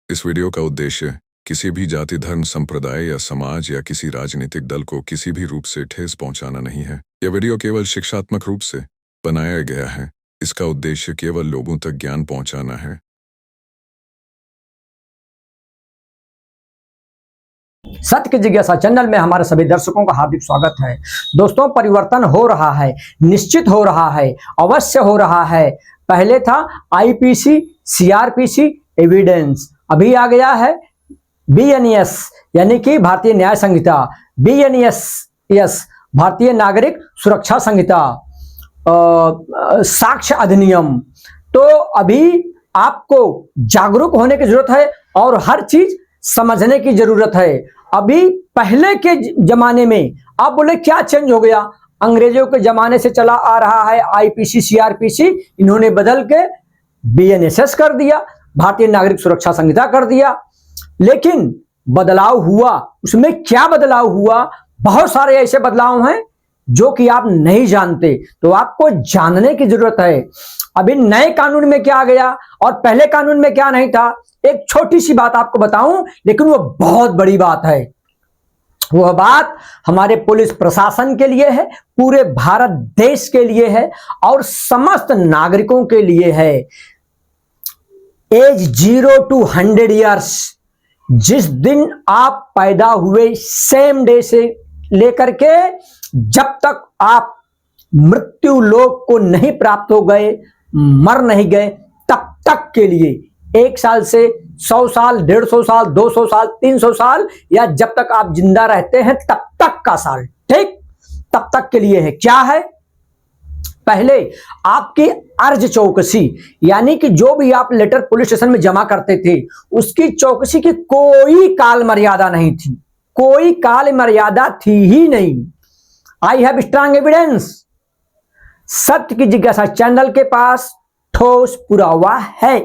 इस वीडियो का उद्देश्य किसी भी जाति, धर्म, संप्रदाय या समाज या किसी राजनीतिक दल को किसी भी रूप से ठेस पहुंचाना नहीं है। यह वीडियो केवल शिक्षात्मक रूप से बनाया गया है। इसका उद्देश्य केवल लोगों तक ज्ञान पहुंचाना है। सत्य की जिज्ञासा चैनल में हमारे सभी दर्शकों का हार्दिक स्वागत है। दोस्तों, परिवर्तन हो रहा है, निश्चित हो रहा है, अवश्य हो रहा है। पहले था आईपीसी, सीआरपीसी, एविडेंस, अभी आ गया है बीएनएस यानी कि भारतीय न्याय संहिता, बीएनएस भारतीय नागरिक सुरक्षा संहिता, साक्ष्य अधिनियम। तो अभी आपको जागरूक होने की जरूरत है और हर चीज समझने की जरूरत है। अभी पहले के जमाने में आप बोले क्या चेंज हो गया? अंग्रेजों के जमाने से चला आ रहा है आईपीसी, सीआरपीसी, इन्होंने बदल के बीएनएस कर दिया, भारतीय नागरिक सुरक्षा संहिता कर दिया। लेकिन बदलाव हुआ, उसमें क्या बदलाव हुआ? बहुत सारे ऐसे बदलाव हैं जो कि आप नहीं जानते, तो आपको जानने की जरूरत है। अभी नए कानून में क्या आ गया और पहले कानून में क्या नहीं था? एक छोटी सी बात आपको बताऊं, लेकिन वो बहुत बड़ी बात है। वह बात हमारे पुलिस प्रशासन के लिए है, पूरे भारत देश के लिए है और समस्त नागरिकों के लिए है। एज 0 to 100 ईयर्स, जिस दिन आप पैदा हुए सेम डे से लेकर के जब तक आप मृत्यु लोक को नहीं प्राप्त हो गए, मर नहीं गए, तब तक के लिए 1 साल से 100 साल, 150 साल, 200 साल, 300 साल, या जब तक आप जिंदा रहते हैं तब तक का साल, ठीक, तब तक के लिए है। क्या है? पहले आपकी अर्ज चौकसी, यानी कि जो भी आप लेटर पुलिस स्टेशन में जमा करते थे, उसकी चौकसी की कोई काल मर्यादा नहीं थी, कोई काल मर्यादा थी ही नहीं। I have strong evidence. सत्य की जिज्ञासा चैनल के पास ठोस पुरावा है,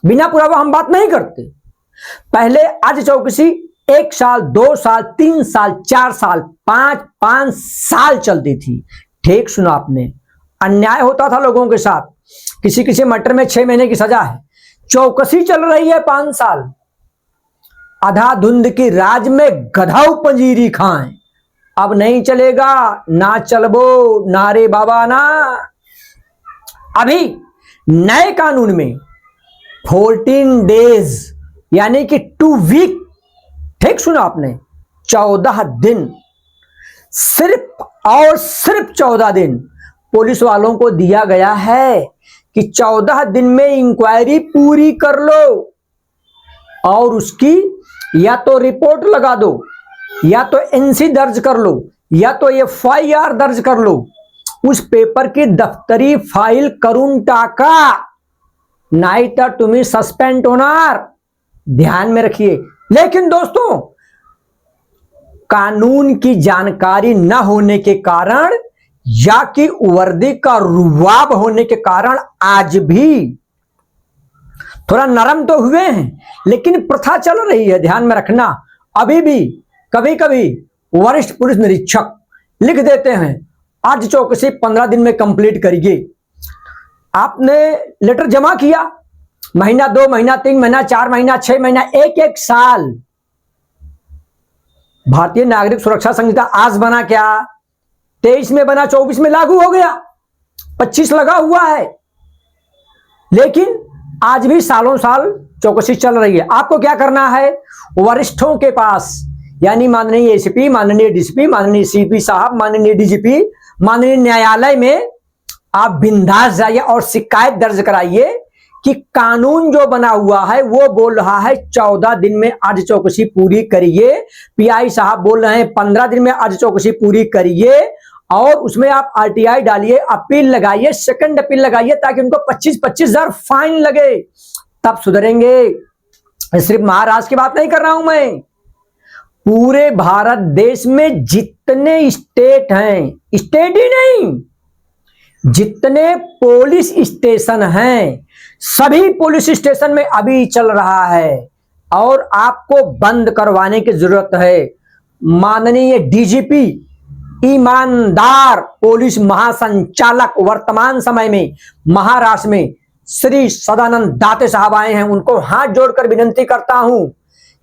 बिना पुरावा हम बात नहीं करते। पहले अर्ज चौकसी 1 साल, 2 साल, 3 साल, 4 साल, 5 साल चलती थी। ठीक सुना आपने, अन्याय होता था लोगों के साथ। किसी किसी मर्डर में 6 महीने की सजा है, चौकसी चल रही है 5 साल। आधा धुंध की राज में गधाऊ पंजीरी खाएं, अब नहीं चलेगा, ना चलबो नारे बाबा ना। अभी नए कानून में 14 डेज यानी कि 2 वीक, ठीक सुना आपने, 14 दिन, सिर्फ और सिर्फ 14 दिन पुलिस वालों को दिया गया है कि 14 दिन में इंक्वायरी पूरी कर लो और उसकी या तो रिपोर्ट लगा दो, या तो एनसी दर्ज कर लो, या तो एफआईआर दर्ज कर लो। उस पेपर की दफ्तरी फाइल करून टाका, नहीं तो तुम्हें सस्पेंड होनार, ध्यान में रखिए। लेकिन दोस्तों, कानून की जानकारी न होने के कारण या कि वर्दी का रुवाब होने के कारण आज भी थोड़ा नरम तो हुए हैं, लेकिन प्रथा चल रही है, ध्यान में रखना। अभी भी कभी कभी वरिष्ठ पुलिस निरीक्षक लिख देते हैं आज चौकसी 15 दिन में कंप्लीट करिए। आपने लेटर जमा किया, महीना, 2 महीना, 3 महीना, 4 महीना, 6 महीना, 1 साल। भारतीय नागरिक सुरक्षा संहिता आज बना क्या? 23 में बना, 24 में लागू हो गया, 25 लगा हुआ है, लेकिन आज भी सालों साल चौकसी चल रही है। आपको क्या करना है? वरिष्ठों के पास, यानी माननीय एसीपी, माननीय डीसीपी, माननीय सीपी साहब, माननीय डीजीपी, माननीय न्यायालय में आप बिंदास जाइए और शिकायत दर्ज कराइए कि कानून जो बना हुआ है वो बोल रहा है 14 दिन में अर्ज चौकसी पूरी करिए। पीआई साहब बोल रहे हैं 15 दिन में अर्ज चौकसी पूरी करिए, और उसमें आप आरटीआई डालिए, अपील लगाइए, सेकंड अपील लगाइए, ताकि उनको 25-25 हजार फाइन लगे, तब सुधरेंगे। सिर्फ महाराष्ट्र की बात नहीं कर रहा हूं मैं, पूरे भारत देश में जितने स्टेट हैं, स्टेट ही नहीं, जितने पुलिस स्टेशन हैं, सभी पुलिस स्टेशन में अभी चल रहा है और आपको बंद करवाने की जरूरत है। माननीय डीजीपी, ईमानदार पुलिस महासंचालक वर्तमान समय में महाराष्ट्र में श्री सदानंद दाते साहब आए हैं, उनको हाथ जोड़कर विनंती करता हूं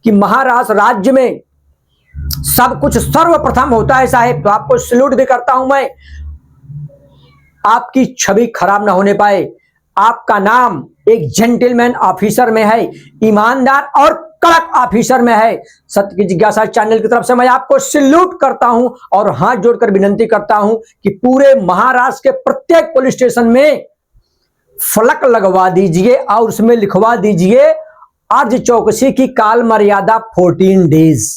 कि महाराष्ट्र राज्य में सब कुछ सर्वप्रथम होता है साहेब, तो आपको सैल्यूट भी करता हूं मैं। आपकी छवि खराब ना होने पाए। आपका नाम एक जेंटलमैन ऑफिसर में है, ईमानदार और कड़क ऑफिसर में है। सत्य की जिज्ञासा चैनल की तरफ से मैं आपको सैल्यूट करता हूं और हाथ जोड़कर विनंती करता हूं कि पूरे महाराष्ट्र के प्रत्येक पुलिस स्टेशन में फलक लगवा दीजिए और उसमें लिखवा दीजिए अर्ज चौकसी की काल मर्यादा 14 डेज,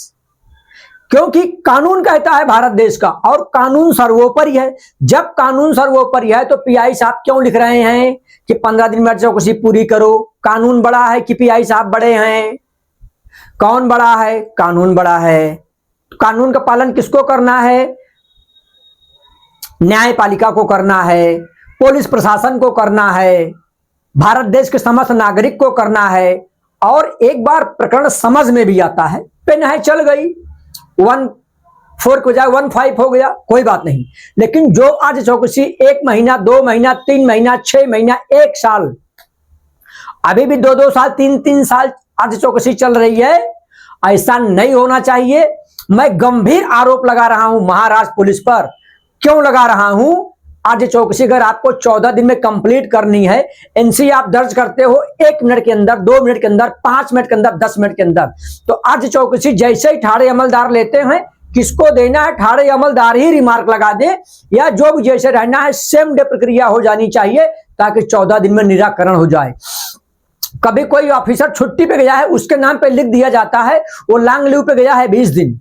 क्योंकि कानून कहता है भारत देश का और कानून सर्वोपरि है। जब कानून सर्वोपरि है तो पीआई साहब क्यों लिख रहे हैं कि 15 दिन में चौकसी पूरी करो? कानून बड़ा है कि पीआई साहब बड़े हैं? कौन बड़ा है? कानून बड़ा है। कानून का पालन किसको करना है? न्यायपालिका को करना है, पुलिस प्रशासन को करना है, भारत देश के समस्त नागरिक को करना है। और एक बार प्रकरण समझ में भी आता है, पेन है चल गई, 1-4 को जाए 1-5 हो गया, कोई बात नहीं। लेकिन जो आज चौकसी 1 महीना 2 महीना 3 महीना 6 महीना 1 साल, अभी भी 2-2 साल 3-3 साल आज चौकसी चल रही है, ऐसा नहीं होना चाहिए। मैं गंभीर आरोप लगा रहा हूं महाराष्ट्र पुलिस पर। क्यों लगा रहा हूं? आज चौकसी अगर आपको 14 दिन में कंप्लीट करनी है, एनसी आप दर्ज करते हो 1 मिनट के अंदर, 2 मिनट के अंदर, 5 मिनट के अंदर, 10 मिनट के अंदर, तो आज चौकसी जैसे ही ठाड़े अमलदार लेते हैं, किसको देना है ठाड़े अमलदार ही रिमार्क लगा दे, या जो भी जैसे रहना है सेम डे प्रक्रिया हो जानी चाहिए ताकि 14 दिन में निराकरण हो जाए। कभी कोई ऑफिसर छुट्टी पे गया है, उसके नाम पे लिख दिया जाता है वो लॉन्ग लीव पे गया है 20 दिन,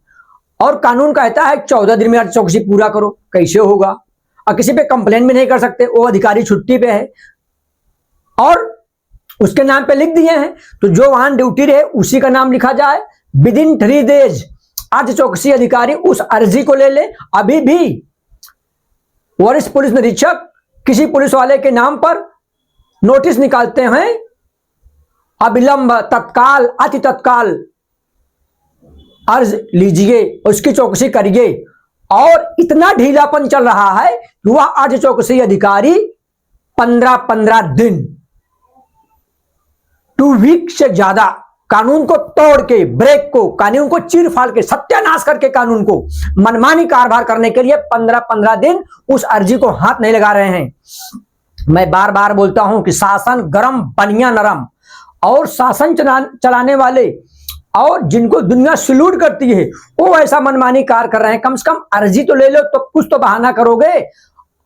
और कानून कहता है 14 दिन में चौकसी पूरा करो। कैसे होगा? और किसी पे कंप्लेन भी नहीं कर सकते, वो अधिकारी छुट्टी पे है और उसके नाम पे लिख दिए हैं, तो जो वहां ड्यूटी रहे उसी का नाम लिखा जाए। विद इन 3 डेज आज चौकसी अधिकारी उस अर्जी को ले ले। अभी भी वरिष्ठ पुलिस निरीक्षक किसी पुलिस वाले के नाम पर नोटिस निकालते हैं, अविलंब, तत्काल, अति तत्काल अर्ज लीजिए, उसकी चौकसी करिए। और इतना ढीलापन चल रहा है कि वह आज चौकसी अधिकारी 15-15 दिन, 2 वीक से ज्यादा कानून को तोड़ के, ब्रेक को, कानून को चीर फाड़ के, सत्यानाश करके कानून को मनमानी कारभार करने के लिए 15-15 दिन उस अर्जी को हाथ नहीं लगा रहे हैं। मैं बार बार बोलता हूं कि शासन गरम बनिया नरम, और शासन चलाने वाले और जिनको दुनिया सैल्यूट करती है वो ऐसा मनमानी कार्य कर रहे हैं। कम से कम अर्जी तो ले लो, तो कुछ तो बहाना करोगे।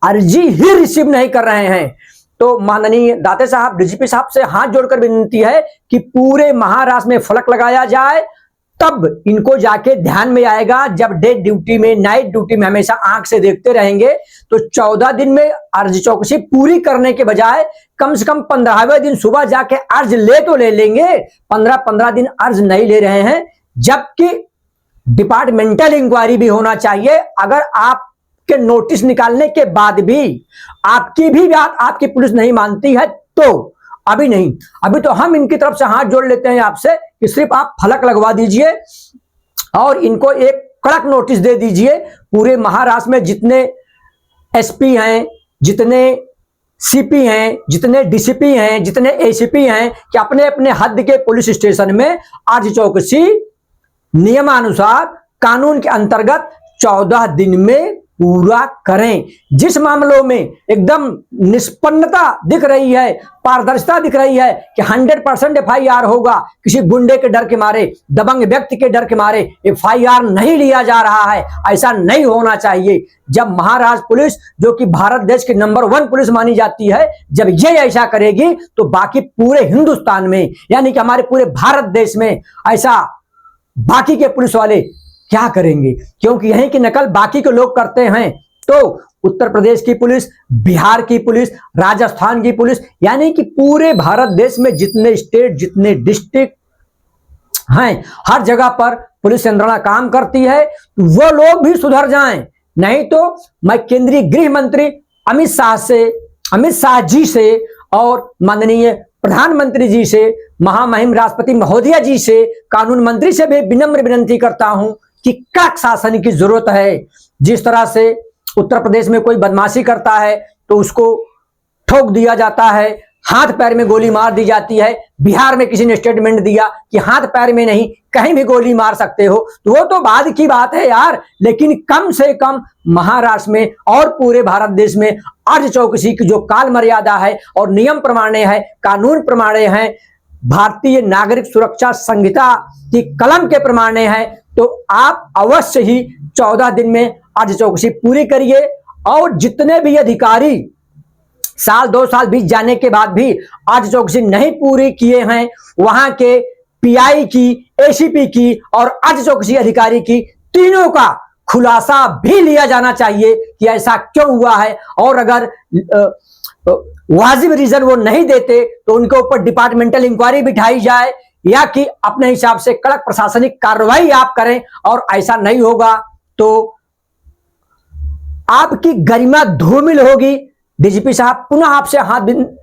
अर्जी ही रिसीव नहीं कर रहे हैं। तो माननीय दाते साहब, डीजीपी साहब से हाथ जोड़कर विनती है कि पूरे महाराष्ट्र में फलक लगाया जाए, तब इनको जाके ध्यान में आएगा। जब डे ड्यूटी में, नाइट ड्यूटी में हमेशा आंख से देखते रहेंगे तो 14 दिन में अर्ज चौकसी पूरी करने के बजाय कम से कम 15वें दिन सुबह जाके अर्ज ले तो ले लेंगे, 15-15 दिन अर्ज नहीं ले रहे हैं। जबकि डिपार्टमेंटल इंक्वायरी भी होना चाहिए। अगर आपके नोटिस निकालने के बाद भी आपकी भी बात आपकी पुलिस नहीं मानती है तो अभी नहीं, अभी तो हम इनकी तरफ से हाथ जोड़ लेते हैं आपसे कि सिर्फ आप फलक लगवा दीजिए और इनको एक कड़क नोटिस दे दीजिए। पूरे महाराष्ट्र में जितने एसपी हैं, जितने सीपी हैं, जितने डीसीपी हैं, जितने एसीपी हैं, कि अपने अपने हद के पुलिस स्टेशन में आज चौकसी नियमानुसार कानून के अंतर्गत 14 दिन में पूरा करें। जिस मामलों में एकदम निष्पन्नता दिख रही है, पारदर्शिता दिख रही है कि 100% एफआईआर होगा, किसी गुंडे के डर के मारे, दबंग व्यक्ति के डर के मारे एफआईआर नहीं लिया जा रहा है, ऐसा नहीं होना चाहिए। जब महाराष्ट्र पुलिस, जो कि भारत देश की नंबर 1 पुलिस मानी जाती है, जब ये ऐसा करेगी तो बाकी पूरे हिंदुस्तान में, यानी कि हमारे पूरे भारत देश में ऐसा बाकी के पुलिस वाले क्या करेंगे? क्योंकि यहीं की नकल बाकी के लोग करते हैं। तो उत्तर प्रदेश की पुलिस, बिहार की पुलिस, राजस्थान की पुलिस, यानी कि पूरे भारत देश में जितने स्टेट, जितने डिस्ट्रिक्ट हैं, हर जगह पर पुलिस यंत्रणा काम करती है। वो लोग भी सुधर जाएं, नहीं तो मैं केंद्रीय गृह मंत्री अमित शाह जी से और माननीय प्रधानमंत्री जी से, महामहिम राष्ट्रपति महोदया जी से, कानून मंत्री से भी विनम्र विनती करता हूं कि कड़क शासन की जरूरत है। जिस तरह से उत्तर प्रदेश में कोई बदमाशी करता है तो उसको ठोक दिया जाता है, हाथ पैर में गोली मार दी जाती है। बिहार में किसी ने स्टेटमेंट दिया कि हाथ पैर में नहीं, कहीं भी गोली मार सकते हो, तो वो तो बाद की बात है यार। लेकिन कम से कम महाराष्ट्र में और पूरे भारत देश में अर्ध चौकसी की जो काल मर्यादा है और नियम प्रमाणे है, कानून प्रमाणे है, भारतीय नागरिक सुरक्षा संहिता की कलम के प्रमाणे है, तो आप अवश्य ही 14 दिन में अर्ध चौकसी पूरी करिए। और जितने भी अधिकारी साल 2 साल बीत जाने के बाद भी अर्ध चौकसी नहीं पूरी किए हैं, वहां के पीआई की, एसीपी की और अर्ध चौकसी अधिकारी की, तीनों का खुलासा भी लिया जाना चाहिए कि ऐसा क्यों हुआ है। और अगर वाजिब रीजन वो नहीं देते तो उनके ऊपर डिपार्टमेंटल इंक्वायरी बिठाई जाए या कि अपने हिसाब से कड़क प्रशासनिक कार्रवाई आप करें। और ऐसा नहीं होगा तो आपकी गरिमा धूमिल होगी। डीजीपी साहब, पुनः आपसे हाथ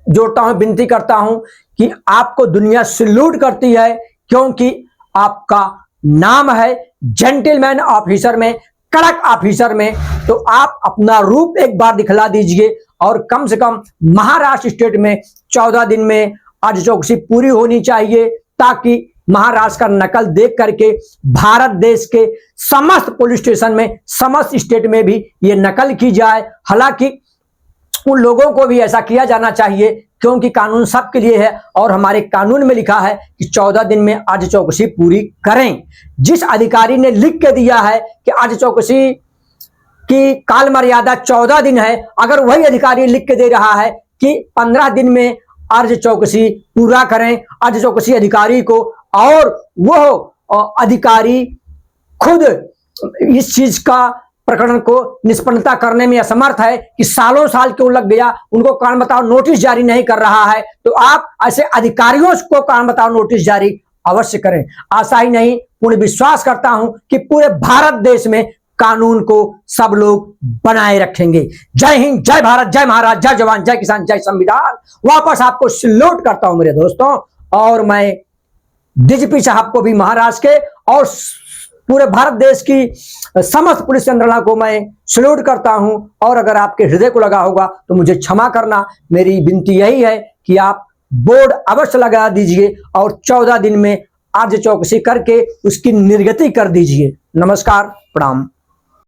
जोड़ता हूं, विनती करता हूं कि आपको दुनिया सैल्यूट करती है, क्योंकि आपका नाम है जेंटलमैन ऑफिसर में, कड़क ऑफिसर में। तो आप अपना रूप एक बार दिखला दीजिए और कम से कम महाराष्ट्र स्टेट में 14 दिन में अर्ध चौकसी पूरी होनी चाहिए, ताकि महाराष्ट्र का नकल देख करके भारत देश के समस्त पुलिस स्टेशन में, समस्त स्टेट में भी ये नकल की जाए। हालांकि उन लोगों को भी ऐसा किया जाना चाहिए, क्योंकि कानून सबके लिए है और हमारे कानून में लिखा है कि 14 दिन में अर्ध चौकसी पूरी करें। जिस अधिकारी ने लिख के दिया है कि अर्ध चौकसी की काल मर्यादा 14 दिन है, अगर वही अधिकारी लिख के दे रहा है कि 15 दिन में अर्ध चौकसी पूरा करें अर्ध चौकसी अधिकारी को, और वो अधिकारी खुद इस चीज का प्रकरण को निष्पन्नता करने में असमर्थ है कि सालों साल क्यों लग गया, उनको कारण बताओ नोटिस जारी नहीं कर रहा है, तो आप ऐसे अधिकारियों को कारण बताओ नोटिस जारी अवश्य करें। आशा ही नहीं, पूर्ण विश्वास करता हूं कि पूरे भारत देश में कानून को सब लोग बनाए रखेंगे। जय हिंद, जय भारत, जय महाराज, जय जवान, जय किसान, जय संविधान। वापस आपको सैल्यूट करता हूं मेरे दोस्तों। और मैं डीजीपी साहब को भी महाराष्ट्र के और पूरे भारत देश की समस्त पुलिस यंत्रणा को मैं सैल्यूट करता हूं। और अगर आपके हृदय को लगा होगा तो मुझे क्षमा करना। मेरी विनती यही है कि आप बोर्ड अवश्य लगा दीजिए और 14 दिन में अर्ध चौकसी करके उसकी निर्गति कर दीजिए। नमस्कार, प्रणाम।